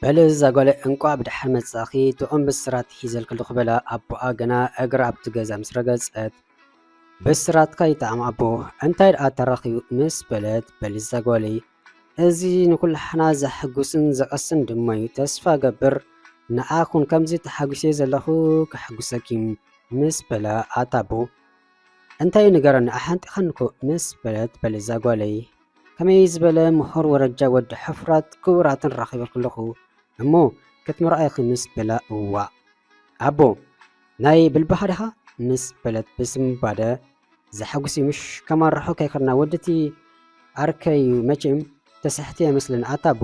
በልዝ አጓለ እንቋ ብድሕር መጻኺ ጥዑም ብስራት ሒዘል ክልኽ በላ ኣቦኣ ገና እግሪ ኣብቲ ገዛ ምስ ረገጸት ብስራትካ ይጣዕም ኣቦ እንታይ ደኣ ተረኺቡ ምስ በለት በልዝ አጓለይ እዚ ንኩላሕና ዘሐጉስን ዘቐስን ድማ እዩ ተስፋ ገብር ንኣኹን ከምዚ ተሓጒሰ ዘለኹ ክሕጉሰኪ ምስ በላ ኣታቦ እንታይ ንገረኒ ኣሓንጢኸንኮ ምስ በለት በልዝ አጓለይ ከመይ ዝበለ ምሁር ወረጃ ወዲ ሕፍራት ክቡራትን ረኺበ ክለኹ እሞ ክትምርኣይኺ ምስ በላ እዋ ኣቦ ናይ ብልባኻ ዲኻ ምስ በለት ብስምባደ ዘሐጉሲ ምሽ ከማርሖ ከይኸድና ወድቲ ኣርከዩ መቼም ተስሕቲ የመስልን ኣታቦ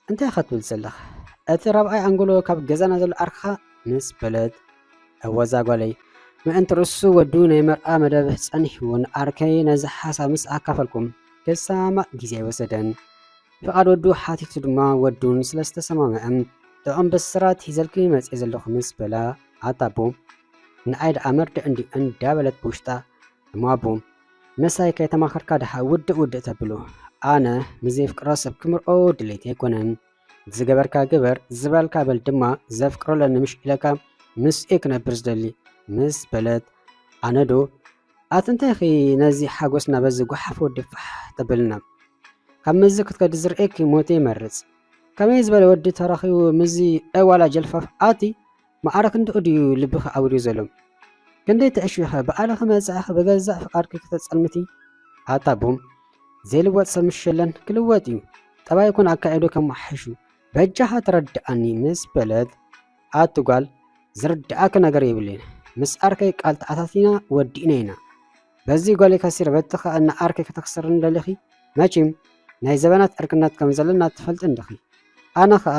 እንታይ ኸትብል ዘለኽ እቲ ራብኣይ ኣንጎሎ ካብ ገዛና ዘሎ ኣርክኻ ምስ በለት እወዛ ጓለይ ምእንቲ ርእሱ ወዱ ናይ መርኣ መደብ ጸኒሕውን ኣርከይ ነዚ ሓሳብ ምስ ኣካፈልኩም ክሳማዕ ግዜ ኣይወሰደን ፍቓድ ወዱ ሓቲቱ ድማ ወዱን ስለዝተሰማምዐን ጥዑም ብስራት ሒዘልኪ መፅእ ዘለኹ ምስ በላ ኣታቦ ንዓይ ደኣ መርድእ እንዲ እንዳበለት ብውሽጣ እሞ ኣቦ መሳይ ከይተማኸርካ ድሓ ውድእ ውድእ ተብሉ ኣነ ንዘይፍቅሮ ሰብ ክምርኦ ድሌት ኣይኮነን ዝገበርካ ግበር ዝበልካ በል ድማ ዘፍቅሮለኒ ምሽ ኢለካ ምስኡ ክነብር ዝደሊ ምስ በለት ኣነ ዶ ኣትንታይኺ ነዚ ሓጎስና በዚ ጓሓፍ ወዲፋሕ ተብልና ካብ ምዚ ክትከዲ ዝርኤክ ሞቴ ይመርፅ ከመይ ዝበለ ወዲ ተረኺቡ ምዚ እዋላ ጀልፋፍ ኣቲ ማዕረክ እንድኡ ድዩ ልብኺ ኣውድዩ ዘሎ ክንደይ ተዕሽኸ ብዓለኸ መጻእኺ ብገዛእ ፍቓድኪ ክተጸልምቲ ኣታቦ ዘይልወጥ ሰብ ምሸለን ክልወጥ እዩ ጠባይ ይኩን ኣካይዶ ከመሓሹ በጃኻ ትረድኣኒ ምስ በለት ኣትጓል ዝርድኣክ ነገር የብልን ምስ ኣርከይ ቃል ተኣታቲና ወዲእና ኢና በዚ ጓሌ ከሲር በትኻ እና ኣርከይ ከተክስር እንደልኺ መቼም ናይ ዘበናት ዕርክነት ከም ዘለና ትፈልጥ እንደኺ ኣነ ኸኣ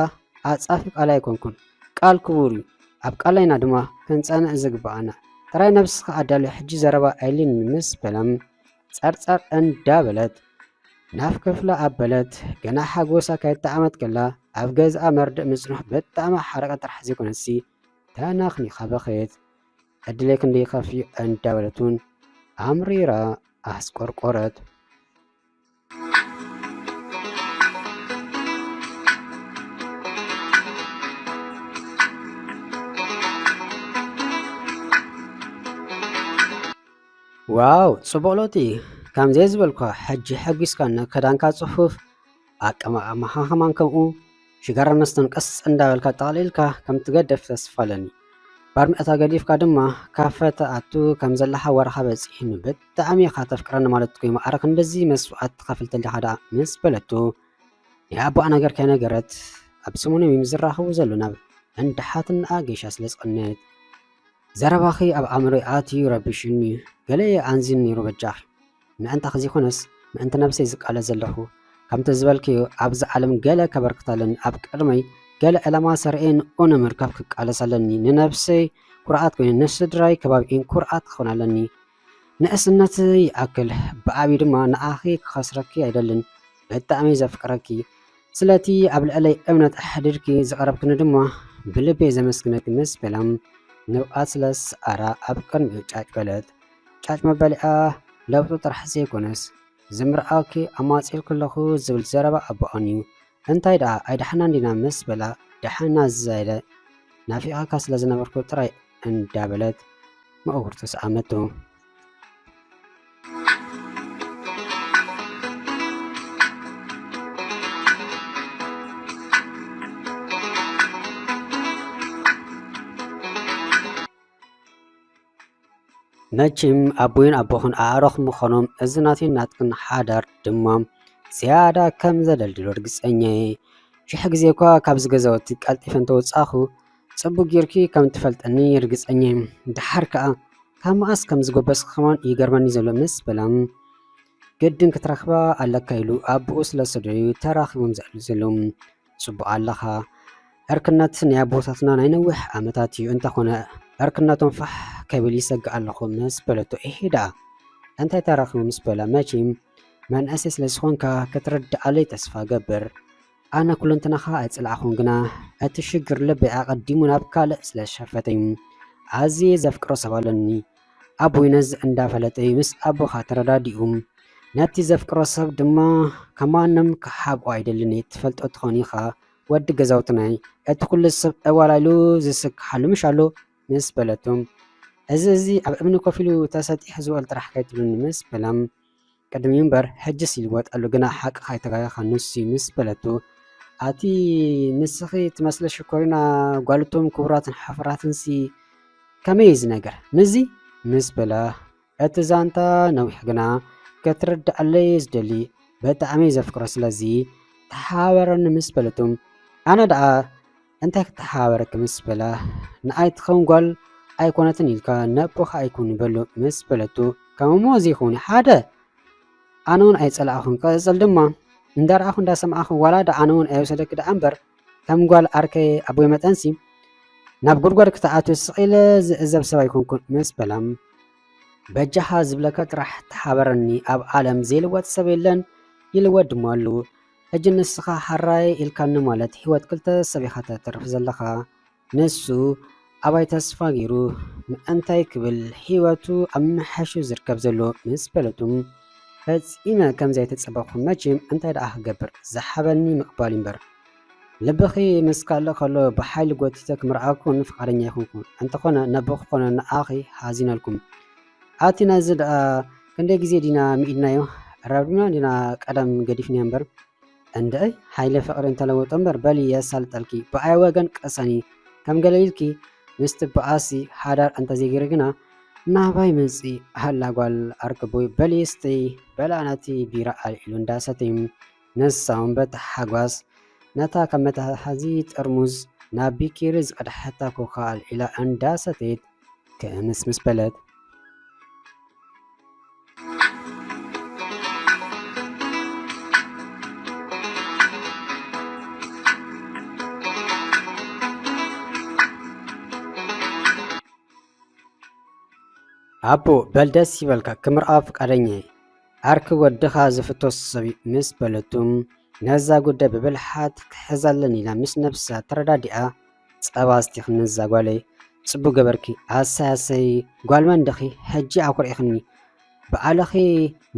ኣጻፊ ቃል ኣይኮንኩን ቃል ክቡር እዩ ኣብ ቃላይና ድማ ክንጸንዕ ዝግባኣና ጥራይ ነብስኻ ኣዳልዮ ሕጂ ዘረባ ኣይልን ምስ በለም ጸርጸር እንዳበለት ናብ ክፍላ ኣበለት ገና ሓጎሳ ከይተዓመት ከላ ኣብ ገዝኣ መርድእ ምጽኑሕ ብጣዕሚ ሓረቀ ጥራሕ ዘይኮነሲ ተናኽኒኻ በኸየት ዕድለይ ክንደይ ኸፊዩ እንዳበለቱን ኣምሪራ ኣስቆርቆረት ዋው ጽቡቕ ለውጢ ከምዘይ ዝበልኳ ሕጂ ሕጊስካነ ክዳንካ ጽፉፍ ኣቀማቕማኻ ኸማን ከምኡ ሽጋራ መስተን ቀስ እንዳበልካ ጠቕሊልካ ከም ትገደፍ ተስፋ ኣለኒ ባርሚዕታ ገዲፍካ ድማ ካፈ ተኣቱ ከም ዘለኻ ወርኻ በፂሕኒ ብጣዕሚ ኢኻ ተፍቅረኒ ማለት ኮይ ማዕረክ እንደዚ መስዋዕት ትኸፍል ተሊኻ ደኣ ምስ በለቶ ናይ ኣቦኣ ነገር ከይነገረት ኣብ ሰሙን እዮም ዝራኸቡ ዘሎ ናብ እንዳሓትና ጌሻ ስለ ዝቐነት ዘረባኺ ኣብ ኣእምሮይ ኣትዩ ረቢሽኒ ገለ ኣንዚን ነይሩ በጃኺ ምእንታ ኸዘይኮነስ ምእንቲ ነብሰይ ዝቃለ ዘለኹ ከምቲ ዝበልክዮ ኣብዚ ዓለም ገለ ከበርክታለኒ ኣብ ቅድመይ ገለ ዕላማ ሰርኤ ንኡ ንምርካብ ክቃለስ ኣለኒ ንነብሰይ ኩርዓት ኮይኑ ንስድራይ ከባቢኡን ኩርዓት ክኾን ኣለኒ ንእስነት ይኣክል ብዓብዪ ድማ ንኣኺ ክኸስረኪ ኣይደልን ብጣዕሚ ዘፍቅረኪ ስለቲ ኣብ ልዕለይ እምነት ኣሕድድኪ ዝቐረብክኒ ድማ ብልቤ ዘመስግነኪ ምስ በላም ንብኣት ስለ ዝሰኣራ ኣብ ቅድሚኡ ጫጭ በለት ጫጭ መበሊኣ ለውጡ ጥራሕ ዘይኮነስ ዝምርኣኪ ኣማፂል ከለኹ ዝብል ዘረባ ኣቦኣን እዩ እንታይ ደኣ ኣይዳሕና እንዲና ምስ በላ ዳሕና ዝዛይለ ናፊቓካ ስለ ዝነበርኩ ጥራይ እንዳበለት መእውርቱ ሰኣመቶ መቼም ኣቦይን ኣቦኹን ኣዕሮኽ ምኾኖም እዚ ናትዩ ናትክን ሓዳር ድማ ዝያዳ ከም ዘደልድሎ ርግፀኛ ሽሕ ግዜ እኳ ካብዚ ገዛወቲ ቀልጢፈ እንተወፃኹ ፅቡቅ ጌርኪ ከም ትፈልጠኒ ርግፀኛ ድሓር ከዓ ካብ መዓስ ከም ዝጎበስክ ኸማን ይገርመኒ ዘሎ ምስ በላም ግድን ክትረኽባ ኣለካ ኢሉ ኣቦኡ ስለሰደዩ ተራኺቦም ዘዕሉ ዘሎም ፅቡቅ ኣለኻ ዕርክነት ናይ ኣቦታትና ናይ ነዊሕ ዓመታት እዩ እንተኾነ ዕርክነቶም ፋሕ ከብል ይሰግእ ኣለኹ ምስ በለቶ ይሄዳ እንታይ ተራኺቡ ምስ በላ መቼም መንእሰይ ስለ ዝኾንካ ክትርድኣለይ ተስፋ ገብር ኣነ ኩለንትናኻ ኣይፅላዕኹን ግና እቲ ሽግር ልበይ ኣቐዲሙ ናብ ካልእ ስለ ዝሸፈተይ ኣዝየ ዘፍቅሮ ሰብ ኣለኒ ኣቦይ ነዚ እንዳፈለጠይ ምስ ኣቦኻ ተረዳዲኡ ነቲ ዘፍቅሮ ሰብ ድማ ከማንም ክሓብኦ ኣይደልን ትፈልጦ ትኾን ኢኻ ወዲ ገዛውትናይ እቲ ኩሉ ሰብ እዋላይሉ ዝስክሓሉ ምሽ ኣሎ ምስ በለቶም እዚ ኣብ እምኒ ኮፍ ኢሉ ተሰጢሑ ዝውዕል ጥራሕ ከይትብሉኒ ምስ በላም ቅድሚ እምበር ሕጅስ ይልወጥ ኣሎ ግና ሓቂ ካይተጋየኻ ንሱ ምስ በለቱ ኣቲ ንስኺ ትመስለ ሽኮሪና ጓልቶም ክቡራትን ሓፍራትን ሲ ከመይ እዚ ነገር ምዚ ምስ በላ እቲ ዛንታ ነዊሕ ግና ክትርዳእለይ ዝደሊ ብጣዕሚ ዘፍቅሮ ስለዚ ተሓባበረኒ ምስ በለቶም ኣነ ደኣ እንታይ ክትሓባበረክ ምስ በላ ንኣይ ትኸውን ጓል ኣይኮነትን ኢልካ ነቦኻ ኣይኮን ይበሎ ምስ በለቱ ከምሞ እዚ ይኸውን ሓደ ኣነ እውን ኣይፀላእኹን ቅፅል ድማ እንዳረኣኹ እንዳሰምዓኹ ዋላ ዳ ኣነ እውን ኣይወሰደክ ዳ እምበር ከም ጓል ኣርከ ኣቦይ መጠንሲ ናብ ጉድጓድ ክትኣትው ስቂለ ዝእዘብ ሰብ ኣይኮንኩን ምስ በላም በጃኻ ዝብለካ ጥራሕ ተሓበረኒ ኣብ ዓለም ዘይልወጥ ሰብ የለን ይልወጥ ድማ ኣሉ ሕጂ ንስኻ ሓራይ ኢልካኒ ማለት ሂወት ክልተ ሰብ ኢኻ ተተርፍ ዘለኻ ንሱ ኣባይ ተስፋ ገይሩ ምእንታይ ክብል ሂወቱ ኣብ መሓሹ ዝርከብ ዘሎ ምስ በለቱም ፈፂመ ከምዘይ ተፀበኹ መቼም እንታይ ደኣ ክገብር ዝሓበኒ ምቕባል እምበር ልብኺ ምስ ካልእ ከሎ ብሓይሊ ጎቲተ ክምርኣኩን ፍቃደኛ ይኹንኩን እንተኾነ ነቦኹ ኮነ ንኣኺ ሓዚነልኩም ኣቲና እዚ ደኣ ክንደይ ግዜ ዲና ሚኢድናዮ ረብና ዲና ቀደም ገዲፍና እምበር እንደይ ሓይለ ፍቅሪ እንተለወጦ እምበር በሊ የሳልጠልኪ ብኣይ ወገን ቀሰኒ ከም ገለ ኢልኪ ምስቲ በኣሲ ሓዳር እንተዘይገይረ ግና ናባይ መፂ ሃላ ጓል ኣርክቦይ በሊ ስተይ በላናቲ ቢራ ኣልዒሉ እንዳሰተይም ነሳውን በቲ ሓጓስ ነታ ካብ መትሓዚ ጥርሙዝ ናብ ቢኬሪ ዝቀድሐታ ኮካ ኣልዒላ እንዳሰተይት ክምስምስ በለት ኣቦ በልደስ ይበልካ ክምርኣ ፍቃደኛ ኣርክ ወድኻ ዝፍቶስ ሰብ ምስ በለቱም ነዛ ጉዳይ ብብልሓት ክሕዛለን ኢላ ምስ ነብሳ ተረዳዲኣ ፀባ እስቲ ክንዛ ጓለይ ፅቡቅ ገበርኪ ኣሳያሰይ ጓልመንደኺ ሕጂ ኣኩርኢኽኒ በዓለኺ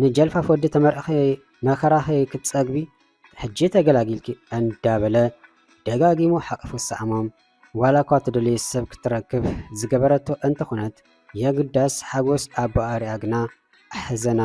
ንጀልፋፍ ወዲ ተመርኺ መከራኺ ክትፀግቢ ሕጂ ተገላጊልኪ እንዳበለ ደጋጊሙ ሓቂፉ ሰኣሞም ዋላ እኳ ትደልዮ ሰብ ክትረክብ ዝገበረቶ እንተኾነት የግዳስ ሓጎስ ኣቦ ኣርያ ግና ኣሕዘና